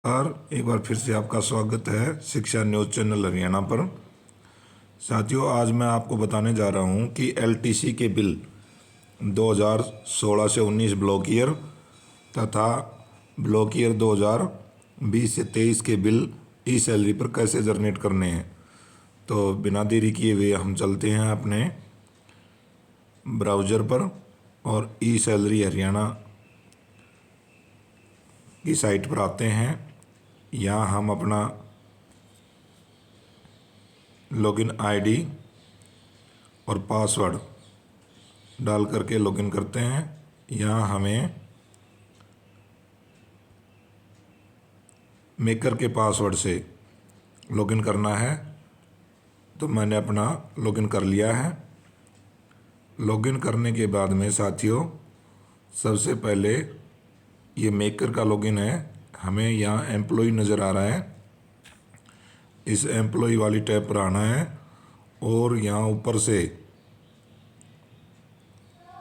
और एक बार फिर से आपका स्वागत है शिक्षा न्यूज़ चैनल हरियाणा पर। साथियों, आज मैं आपको बताने जा रहा हूं कि एलटीसी के बिल 2016 से 19 ब्लॉक ईयर तथा ब्लॉक ईयर 2020 से 23 के बिल ई सैलरी पर कैसे जनरेट करने हैं। तो बिना देरी किए हुए हम चलते हैं अपने ब्राउज़र पर और ई सैलरी हरियाणा की साइट पर आते हैं। यहाँ हम अपना लॉगिन आईडी और पासवर्ड डाल करके लॉगिन करते हैं। यहाँ हमें मेकर के पासवर्ड से लॉगिन करना है, तो मैंने अपना लॉगिन कर लिया है। लॉगिन करने के बाद में साथियों, सबसे पहले ये मेकर का लॉगिन है। हमें यहाँ एम्प्लॉय नज़र आ रहा है, इस एम्प्लॉय वाली टैब पर आना है और यहाँ ऊपर से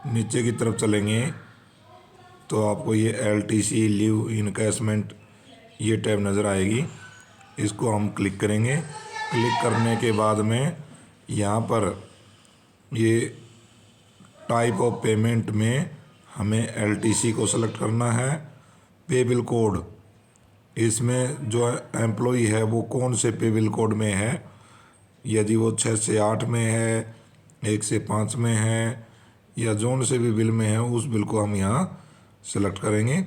नीचे की तरफ चलेंगे तो आपको ये एलटीसी लीव इनकैशमेंट ये टैब नज़र आएगी। इसको हम क्लिक करेंगे। क्लिक करने के बाद में यहाँ पर ये टाइप ऑफ पेमेंट में हमें एलटीसी को सेलेक्ट करना है। पे बिल कोड, इसमें जो एम्प्लॉय है वो कौन से पे बिल कोड में है, यदि वो 6 से 8 में है, 1 से 5 में है या जोन से भी बिल में है, उस बिल को हम यहाँ सेलेक्ट करेंगे।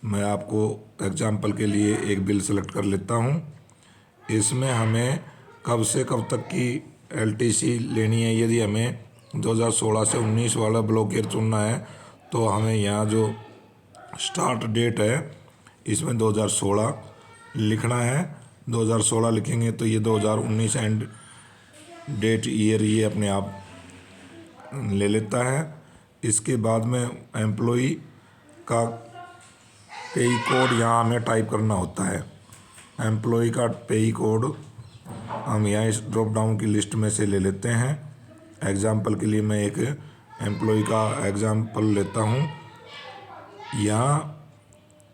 मैं आपको एग्जाम्पल के लिए एक बिल सेलेक्ट कर लेता हूँ। इसमें हमें कब से कब तक की एलटीसी लेनी है। यदि हमें 2016 से 19 वाला ब्लॉक ईयर चुनना है तो हमें यहाँ जो स्टार्ट डेट है इसमें 2016 लिखना है। 2016 लिखेंगे तो ये 2019 एंड डेट ईयर ये अपने आप ले लेता है। इसके बाद में एम्प्लॉई का पेई कोड यहाँ हमें टाइप करना होता है। एम्प्लॉई का पेई कोड हम यहाँ इस ड्रॉप डाउन की लिस्ट में से ले लेते हैं। एग्जाम्पल के लिए मैं एक एम्प्लॉई का एग्जाम्पल लेता हूँ। यहाँ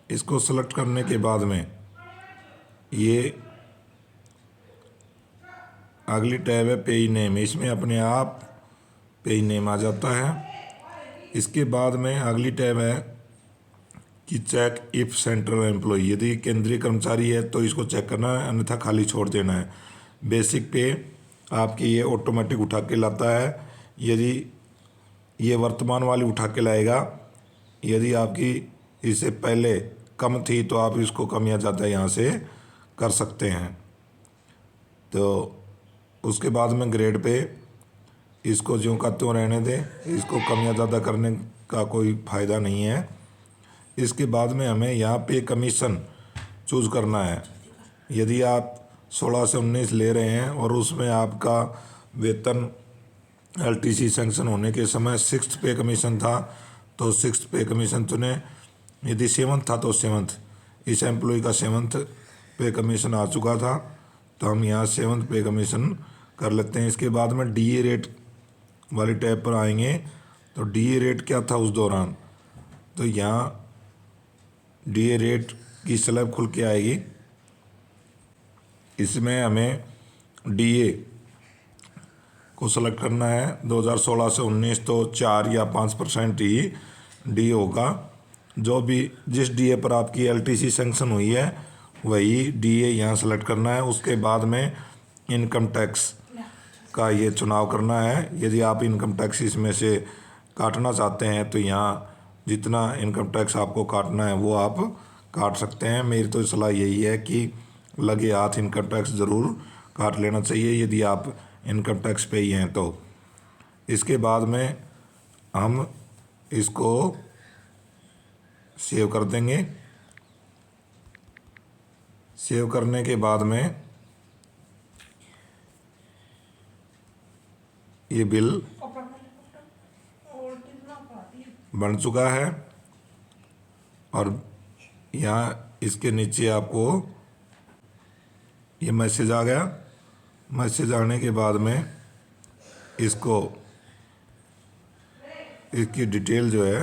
इसको सेलेक्ट करने के बाद में ये अगली टैब है पेई नेम, इसमें अपने आप पेई नेम आ जाता है। इसके बाद में अगली टैब है कि चेक इफ़ सेंट्रल एम्प्लॉय, यदि केंद्रीय कर्मचारी है तो इसको चेक करना है, अन्यथा खाली छोड़ देना है। बेसिक पे आपकी ये ऑटोमेटिक उठा के लाता है, यदि ये वर्तमान वाली उठा के लाएगा। यदि आपकी इससे पहले कम थी तो आप इसको कम या ज़्यादा यहाँ से कर सकते हैं। तो उसके बाद में ग्रेड पे इसको ज्यों का त्यों रहने दें, इसको कम या ज़्यादा करने का कोई फ़ायदा नहीं है। इसके बाद में हमें यहाँ पे कमीशन चूज़ करना है। यदि आप 16 से 19 ले रहे हैं और उसमें आपका वेतन एलटीसी सैंक्शन होने के समय 6th पे कमीशन था तो 6th पे कमीशन चुने। यदि 7th था तो 7th, इस एम्प्लॉय का 7th पे कमीशन आ चुका था तो हम यहाँ 7th पे कमीशन कर लेते हैं। इसके बाद में डीए रेट वाली टैब पर आएंगे तो डीए रेट क्या था उस दौरान, तो यहाँ डीए रेट की स्लैब खुल के आएगी। इसमें हमें डीए को सेलेक्ट करना है। 2016 से 19 तो 4 या 5% ही डीए होगा। जो भी जिस डीए पर आपकी एलटीसी सैंक्शन हुई है वही डीए यहाँ सेलेक्ट करना है। उसके बाद में इनकम टैक्स का ये चुनाव करना है। यदि आप इनकम टैक्स इसमें से काटना चाहते हैं तो यहाँ जितना इनकम टैक्स आपको काटना है वो आप काट सकते हैं। मेरी तो सलाह यही है कि लगे हाथ इनकम टैक्स ज़रूर काट लेना चाहिए यदि आप इनकम टैक्स पे ही हैं तो। इसके बाद में हम इसको सेव कर देंगे। सेव करने के बाद में ये बिल बन चुका है और यहाँ इसके नीचे आपको ये मैसेज आ गया। मैसेज आने के बाद में इसको इसकी डिटेल जो है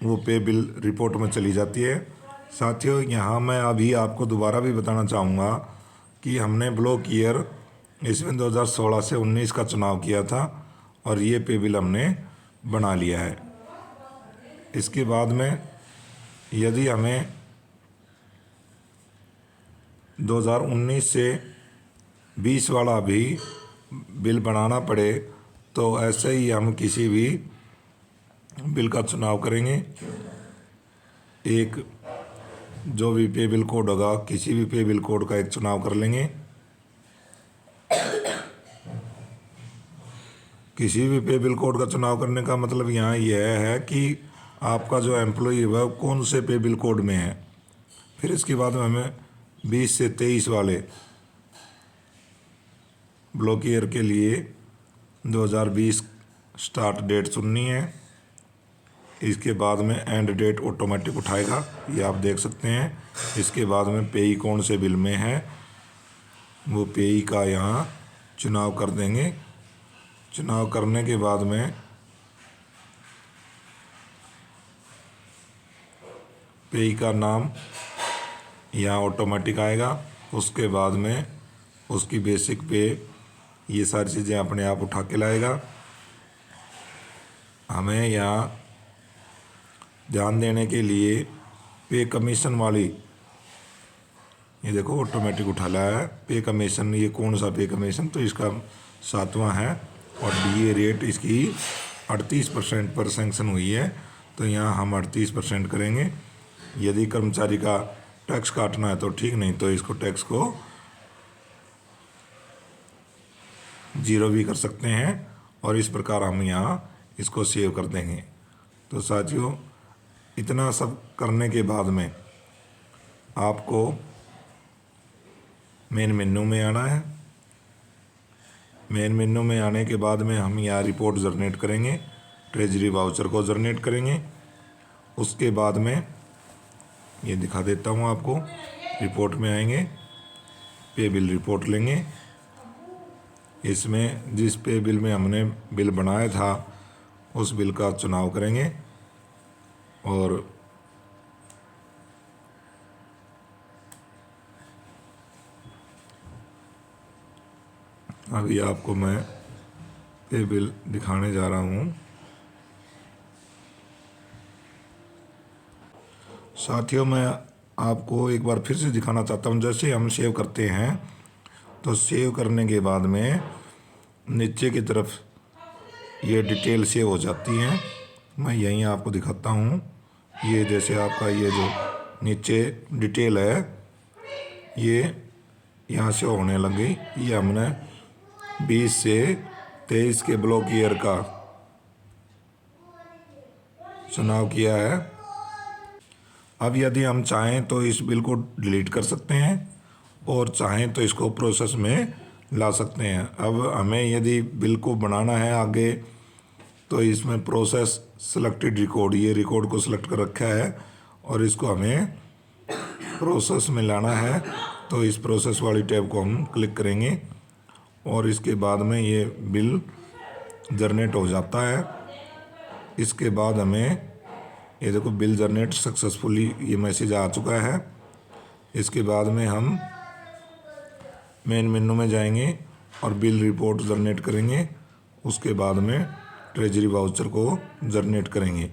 वो पे बिल रिपोर्ट में चली जाती है। साथियों, यहाँ मैं अभी आपको दोबारा भी बताना चाहूँगा कि हमने ब्लॉक ईयर इसमें 2016 से 19 का चुनाव किया था और ये पे बिल हमने बना लिया है। इसके बाद में यदि हमें 2019 से 20 वाला भी बिल बनाना पड़े तो ऐसे ही हम किसी भी बिल का चुनाव करेंगे। एक जो भी पे बिल कोड होगा, किसी भी पे बिल कोड का एक चुनाव कर लेंगे। किसी भी पे बिल कोड का चुनाव करने का मतलब यहाँ यह है कि आपका जो एम्प्लॉई है वह कौन से पे बिल कोड में है। फिर इसके बाद में हमें 20 से 23 वाले ब्लॉक ईयर के लिए 2020 स्टार्ट डेट चुननी है। इसके बाद में एंड डेट ऑटोमेटिक उठाएगा, ये आप देख सकते हैं। इसके बाद में पेई कौन से बिल में है वो पेई का यहाँ चुनाव कर देंगे। चुनाव करने के बाद में पेई का नाम यहाँ ऑटोमेटिक आएगा। उसके बाद में उसकी बेसिक पे ये सारी चीज़ें अपने आप उठा के लाएगा। हमें यहाँ ध्यान देने के लिए पे कमीशन वाली, ये देखो ऑटोमेटिक उठा लाया है। पे कमीशन, ये कौन सा पे कमीशन, तो इसका 7वां है और डीए रेट इसकी 38% पर सेंक्शन हुई है, तो यहाँ हम 38% करेंगे। यदि कर्मचारी का टैक्स काटना है तो ठीक, नहीं तो इसको टैक्स को 0 भी कर सकते हैं और इस प्रकार हम यहाँ इसको सेव कर देंगे। तो साथियों, इतना सब करने के बाद में आपको मेन मेन्यू में आना है। मेन मेन्यू में आने के बाद में हम यहाँ रिपोर्ट जनरेट करेंगे, ट्रेजरी वाउचर को जनरेट करेंगे। उसके बाद में ये दिखा देता हूँ आपको, रिपोर्ट में आएंगे, पे बिल रिपोर्ट लेंगे। इसमें जिस पे बिल में हमने बिल बनाया था उस बिल का चुनाव करेंगे और अभी आपको मैं पे बिल दिखाने जा रहा हूँ। साथियों, मैं आपको एक बार फिर से दिखाना चाहता हूँ। जैसे हम सेव करते हैं तो सेव करने के बाद में नीचे की तरफ ये डिटेल सेव हो जाती हैं। मैं यहीं आपको दिखाता हूँ। ये जैसे आपका ये जो नीचे डिटेल है ये यहाँ से होने लग गई। ये हमने 20 से 23 के ब्लॉक ईयर का चुनाव किया है। अब यदि हम चाहें तो इस बिल को डिलीट कर सकते हैं और चाहें तो इसको प्रोसेस में ला सकते हैं। अब हमें यदि बिल को बनाना है आगे तो इसमें प्रोसेस सेलेक्टेड रिकॉर्ड, ये रिकॉर्ड को सिलेक्ट कर रखा है और इसको हमें प्रोसेस में लाना है। तो इस प्रोसेस वाली टैब को हम क्लिक करेंगे और इसके बाद में ये बिल जनरेट हो जाता है। इसके बाद हमें ये देखो बिल जनरेट सक्सेसफुली, ये मैसेज आ चुका है। इसके बाद में हम मेन मेन्यू में जाएंगे और बिल रिपोर्ट जनरेट करेंगे। उसके बाद में ट्रेजरी वाउचर को जनरेट करेंगे।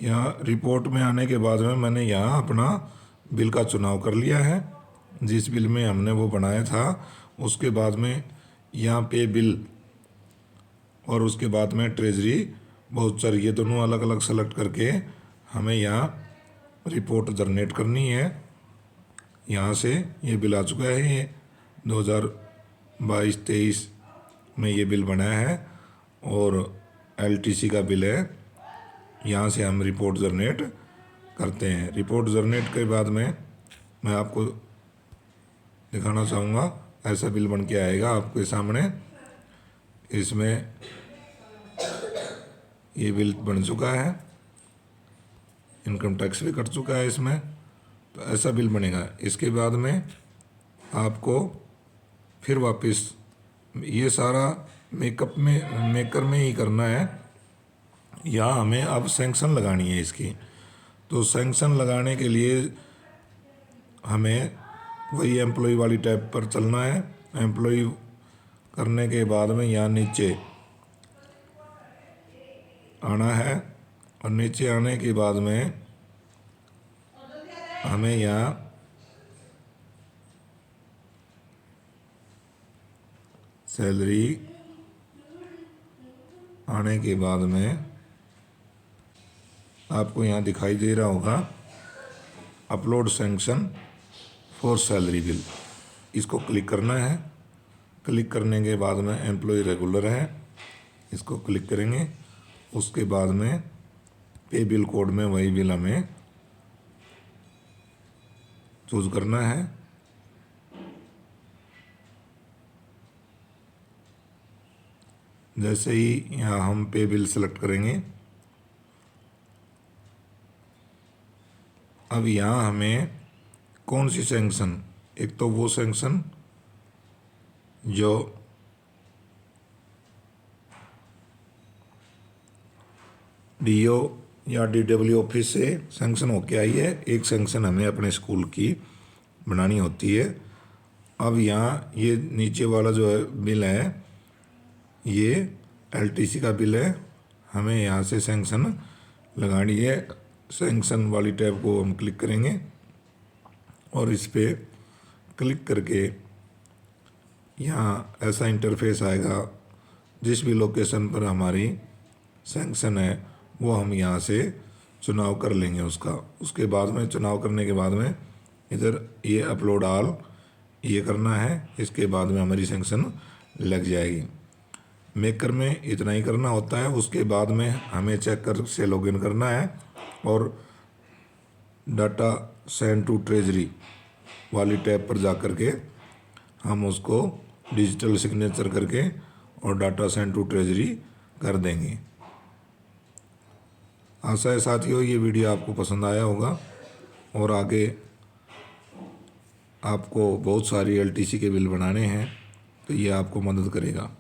यहाँ रिपोर्ट में आने के बाद में मैंने यहाँ अपना बिल का चुनाव कर लिया है। जिस बिल में हमने वो बनाया था उसके बाद में यहाँ पे बिल और उसके बाद में ट्रेजरी वाउचर, ये दोनों अलग अलग सेलेक्ट करके हमें यहाँ रिपोर्ट जनरेट करनी है। यहाँ से ये बिल आ चुका है, ये 2022-23 में ये बिल बनाया है और एलटीसी का बिल है। यहाँ से हम रिपोर्ट जनरेट करते हैं। रिपोर्ट जनरेट के बाद में मैं आपको दिखाना चाहूँगा, ऐसा बिल बन के आएगा आपके सामने। इसमें ये बिल बन चुका है, इनकम टैक्स भी कट चुका है इसमें, तो ऐसा बिल बनेगा। इसके बाद में आपको फिर वापस ये सारा मेकर में ही करना है। यहाँ हमें अब सैंक्शन लगानी है इसकी। तो सैंक्शन लगाने के लिए हमें वही एम्प्लॉय वाली टैब पर चलना है। एम्प्लॉय करने के बाद में यहाँ नीचे आना है, और नीचे आने के बाद में हमें यहाँ सैलरी आने के बाद में आपको यहाँ दिखाई दे रहा होगा upload sanction for salary bill, इसको क्लिक करना है। क्लिक करने के बाद में एम्प्लॉय रेगुलर है, इसको क्लिक करेंगे। उसके बाद में पे बिल कोड में वही बिल हमें चूज करना है। जैसे ही यहाँ हम पे बिल सेलेक्ट करेंगे, अब यहाँ हमें कौन सी सैंक्शन, एक तो वो सैंक्शन जो डीओ या डीडब्ल्यू ऑफिस से सैंक्शन होके आई है, एक सैंक्शन हमें अपने स्कूल की बनानी होती है। अब यहाँ ये नीचे वाला जो है बिल है, ये एलटीसी का बिल है, हमें यहाँ से सैंक्शन लगानी है। सैंक्शन वाली टैब को हम क्लिक करेंगे और इस पर क्लिक करके यहाँ ऐसा इंटरफेस आएगा। जिस भी लोकेशन पर हमारी सैंक्शन है वो हम यहाँ से चुनाव कर लेंगे उसका। उसके बाद में चुनाव करने के बाद में इधर ये अपलोड ऑल ये करना है। इसके बाद में हमारी सैंक्शन लग जाएगी। मेकर में इतना ही करना होता है। उसके बाद में हमें चेकर से लॉगिन करना है और डाटा सेंड टू ट्रेजरी वाली टैब पर जा कर के हम उसको डिजिटल सिग्नेचर करके और डाटा सेंड टू ट्रेजरी कर देंगे। आशा है साथियों ये वीडियो आपको पसंद आया होगा और आगे आपको बहुत सारी एलटीसी के बिल बनाने हैं तो ये आपको मदद करेगा।